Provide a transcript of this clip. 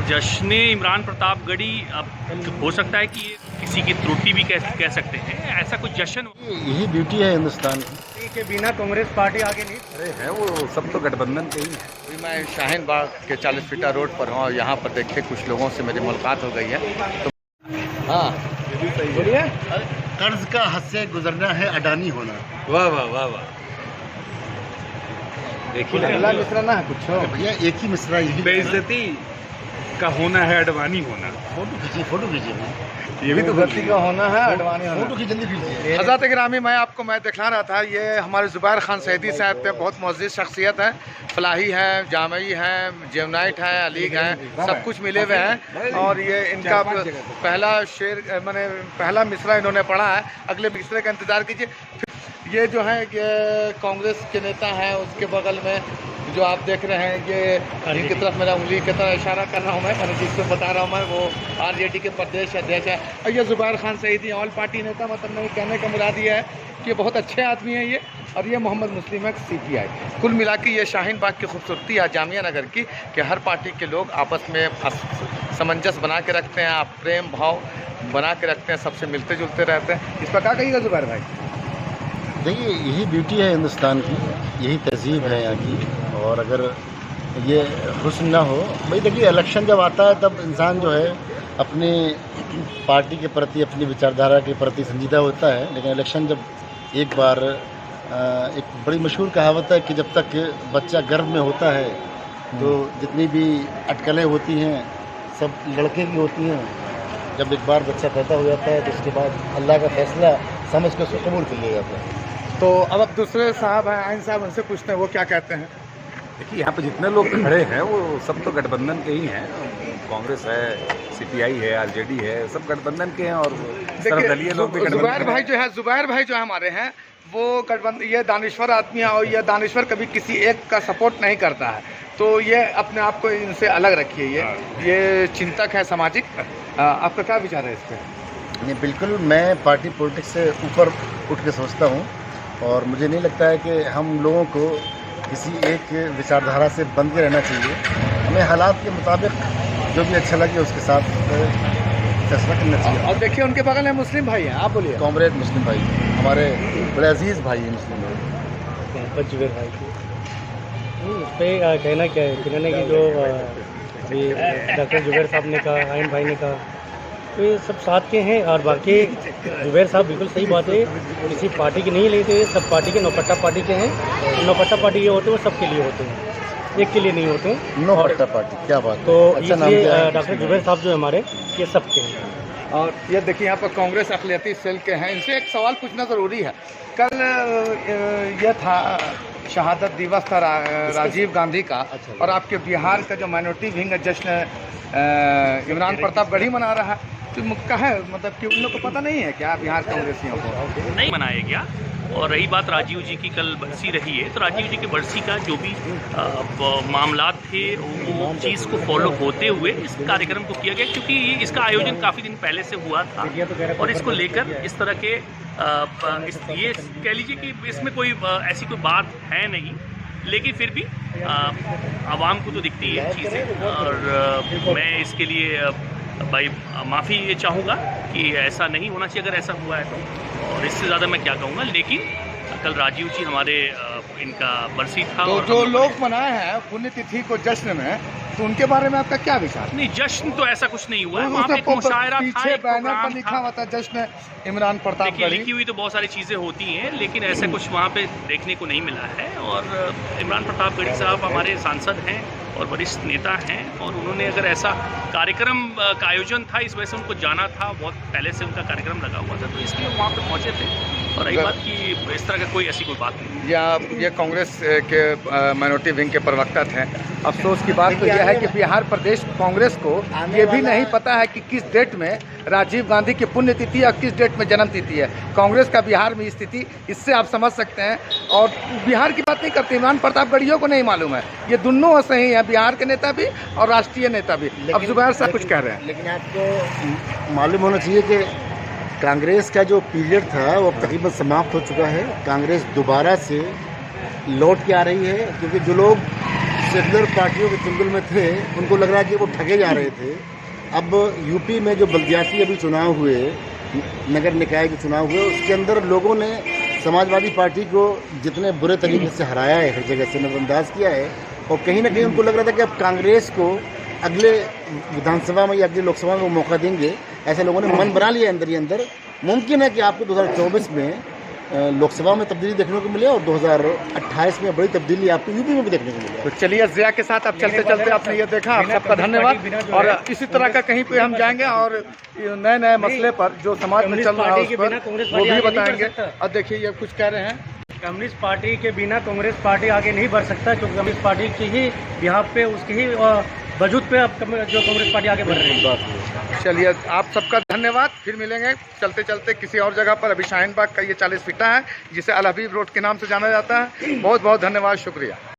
जश्न इमरान प्रतापगढ़ी अब हो सकता है कि ये किसी की त्रुटि भी कह सकते हैं, ऐसा कुछ जश्न। यही ब्यूटी है हिंदुस्तान की। के बिना कांग्रेस पार्टी आगे नहीं। अरे है वो सब तो गठबंधन के ही है। अभी मैं शाहीन बाग के 40 फीटा रोड पर हूँ और यहाँ पर देखिए कुछ लोगों से मेरी मुलाकात हो गई है। तो हाँ बोलिए, कर्ज का हद से गुजरना है अडानी होना। वाह वाह वाह वाह। देखिए अगला मिश्रा ना है कुछ हो भैया, एक ही मिसरा यही। बेइज्जती का होना है अडवाणी होना। फोटो कीजिए ये भी तो गलती का होना है अडवाणी होना। फोटो की जल्दी कीजिए। हज़रत गिरामी, मैं आपको दिखला रहा था, ये हमारे ज़ुबैर खान सैदी साहब थे, बहुत मुअज़्ज़िज़ शख्सियत है। फलाही हैं, जामई हैं, जेमनाइट हैं, अलीग हैं, सब कुछ मिले हुए हैं। और ये इनका पहला शेर मैंने पहला मिसरा इन्होंने पढ़ा है, अगले मिसरे का इंतज़ार कीजिए। ये जो है ये कांग्रेस के नेता हैं, उसके बगल में जो आप देख रहे हैं ये इनकी तरफ मेरा उंगली की तरह इशारा कर रहा हूँ मैं जिसको बता रहा हूँ मैं, वो आरजेडी के प्रदेश अध्यक्ष है। और ये ज़ुबैर खान सईदी ऑल पार्टी नेता, मतलब मैं कहने का मुराद ये है कि बहुत अच्छे आदमी हैं ये। और ये मोहम्मद मुस्लिम है CPI। कुल मिला के ये शाहीन बाग की खूबसूरती है जामिया नगर की, कि हर पार्टी के लोग आपस में सामंजस्य बना के रखते हैं, आप प्रेम भाव बना के रखते हैं, सबसे मिलते जुलते रहते हैं। इस पर क्या कहिएगा ज़ुबैर भाई? देखिए यही ब्यूटी है हिंदुस्तान की, यही तहजीब है यहाँ की। और अगर ये हुस्न ना हो भाई, देखिए इलेक्शन जब आता है तब इंसान जो है अपनी पार्टी के प्रति, अपनी विचारधारा के प्रति संजीदा होता है। लेकिन इलेक्शन जब एक बार एक बड़ी मशहूर कहावत है कि जब तक बच्चा गर्भ में होता है तो जितनी भी अटकलें होती हैं सब लड़के की होती हैं। जब एक बार बच्चा पैदा हो जाता है तो उसके बाद अल्लाह का फैसला समझ के उसको कबूल कर लिया जाता है। तो अब दूसरे साहब हैं, आइन साहब, उनसे पूछते हैं वो क्या कहते हैं। देखिए यहाँ पे जितने लोग खड़े हैं वो सब तो गठबंधन के ही हैं। कांग्रेस है, CPI है, RJD है, सब गठबंधन के हैं। और सर्वदलीय लोग भी गठबंधन ज़ुबैर भाई जो है हमारे हैं, वो गठबंधन, ये दानिश्वर आदमी है और ये दानिश्वर कभी किसी एक का सपोर्ट नहीं करता है। तो ये अपने आप को इनसे अलग रखिए, ये चिंतक है सामाजिक। आपका क्या विचार है इस पर? नहीं, बिल्कुल मैं पार्टी पॉलिटिक्स से ऊपर उठ के सोचता हूँ और मुझे नहीं लगता है कि हम लोगों को किसी एक विचारधारा से बंध के रहना चाहिए। हमें हालात के मुताबिक जो भी अच्छा लगे उसके साथ फैसला करना चाहिए। और देखिए उनके बगल में मुस्लिम भाई हैं, आप बोलिए। कॉमरेड मुस्लिम भाई हमारे बड़े अजीज़ भाई हैं मुस्लिम भाई। जुबैर भाई उस पर कहना क्या है, कहने की जो अभी डॉक्टर जुबैर साहब ने कहा, आइन भाई ने कहा, तो ये सब साथ के हैं। और बाकी जुबैर साहब बिल्कुल सही बात है, किसी पार्टी की नहीं लेते, सब पार्टी के नौपट्टा पार्टी के हैं। नौपट्टा पार्टी ये होते हैं वो सबके लिए होते हैं, एक के लिए नहीं होते हैं। नौपट्टा पार्टी क्या बात, तो अच्छा नाम इसलिए क्या है? डॉक्टर जुबैर साहब जो हमारे ये सबके हैं। और ये देखिए यहाँ पर कांग्रेस अक़लियती सेल के हैं, इनसे एक सवाल पूछना ज़रूरी है। कल यह था शहादत दिवस था राजीव गांधी का, और आपके बिहार का जो माइनॉरिटी विंग जश्न इमरान प्रतापगढ़ी मना रहा है, तो कहा है मतलब कि उन लोग को पता नहीं है क्या बिहार कांग्रेसियों को? नहीं मनाया गया। और रही बात राजीव जी की, कल बरसी रही है, तो राजीव जी की बरसी का जो भी मामलात थे वो चीज़ को फॉलो होते हुए इस कार्यक्रम को किया गया, क्योंकि इसका आयोजन काफ़ी दिन पहले से हुआ था। और इसको लेकर इस तरह के ये कह लीजिए कि इसमें कोई ऐसी कोई बात है नहीं, लेकिन फिर भी आवाम को तो दिखती है चीज़ें। और मैं इसके लिए भाई माफ़ी चाहूँगा कि ऐसा नहीं होना चाहिए अगर ऐसा हुआ है तो। और इससे ज़्यादा मैं क्या कहूँगा, लेकिन कल राजीव जी हमारे इनका बरसी था। तो और जो लोग मनाए हैं पुण्यतिथि को जश्न में, तो उनके बारे में आपका क्या विचार? नहीं, जश्न तो ऐसा कुछ नहीं हुआ है। वहाँ पे एक मुशायरा था, पीछे एक बैनर प्रोग्राम पर लिखा था। हुआ था जश्न इमरान देखिए प्रतापगढ़ी। लिखी हुई तो बहुत सारी चीज़ें होती हैं, लेकिन ऐसा कुछ वहाँ पे देखने को नहीं मिला है। और इमरान प्रतापगढ़ी साहब हमारे सांसद हैं और वरिष्ठ नेता हैं, और उन्होंने अगर ऐसा कार्यक्रम का आयोजन था, इस वजह से उनको जाना था, बहुत पहले से उनका कार्यक्रम लगा हुआ था, तो इसलिए वहाँ पे पहुँचे थे। और रही बात कि इस तरह का कोई ऐसी कोई बात नहीं। या ये कांग्रेस के माइनॉरिटी विंग के प्रवक्ता थे। अफसोस की बात तो यह है कि बिहार प्रदेश कांग्रेस को ये भी नहीं पता है कि किस डेट में राजीव गांधी की पुण्यतिथि और किस डेट में जन्म तिथि है। कांग्रेस का बिहार में स्थिति, इससे आप समझ सकते हैं। और बिहार की बात नहीं करते, इमरान प्रतापगढ़ियों को नहीं मालूम है। ये दोनों सही हैं, बिहार के नेता भी और राष्ट्रीय नेता भी। अब जुबैर साहब कुछ कह रहे हैं। लेकिन आपको मालूम होना चाहिए कि कांग्रेस का जो पीरियड था वो तकरीबन समाप्त हो चुका है। कांग्रेस दोबारा से लौट के आ रही है, क्योंकि जो लोग सेकुलर पार्टियों के चुंगल में थे उनको लग रहा है कि वो ठगे जा रहे थे। अब यूपी में जो बल्दियाती अभी चुनाव हुए, नगर निकाय के चुनाव हुए, उसके अंदर लोगों ने समाजवादी पार्टी को जितने बुरे तरीके से हराया है, हर जगह से नज़रअंदाज किया है, और कहीं ना कहीं उनको लग रहा था कि अब कांग्रेस को अगले विधानसभा में या अगले लोकसभा में वो मौका देंगे। ऐसे लोगों ने मन बना लिया अंदर ही अंदर। मुमकिन है कि आपको 2024 में लोकसभा में तब्दीली देखने को मिले और 2028 में बड़ी तब्दीली आपको यूपी में भी देखने को मिले। तो चलिए ज़िया के साथ अब चलते चलते आपने ये देखा, आप सबका धन्यवाद। और इसी तरह का कहीं पे हम जाएंगे और नए नए मसले पर जो समाज में चल रहा है उस पर वो भी बताएंगे। अब देखिए ये कुछ कह रहे हैं, कम्युनिस्ट पार्टी के बिना कांग्रेस पार्टी आगे नहीं बढ़ सकता, क्योंकि कम्युनिस्ट पार्टी की ही बिहाफ पे, उसकी ही वजूद पे अब जो कांग्रेस पार्टी आगे बढ़ रही है। चलिए आप सबका धन्यवाद, फिर मिलेंगे चलते चलते किसी और जगह पर। अभी शाहीन बाग का ये 40 फीटा है जिसे अल हबीब रोड के नाम से जाना जाता है। बहुत बहुत धन्यवाद, शुक्रिया।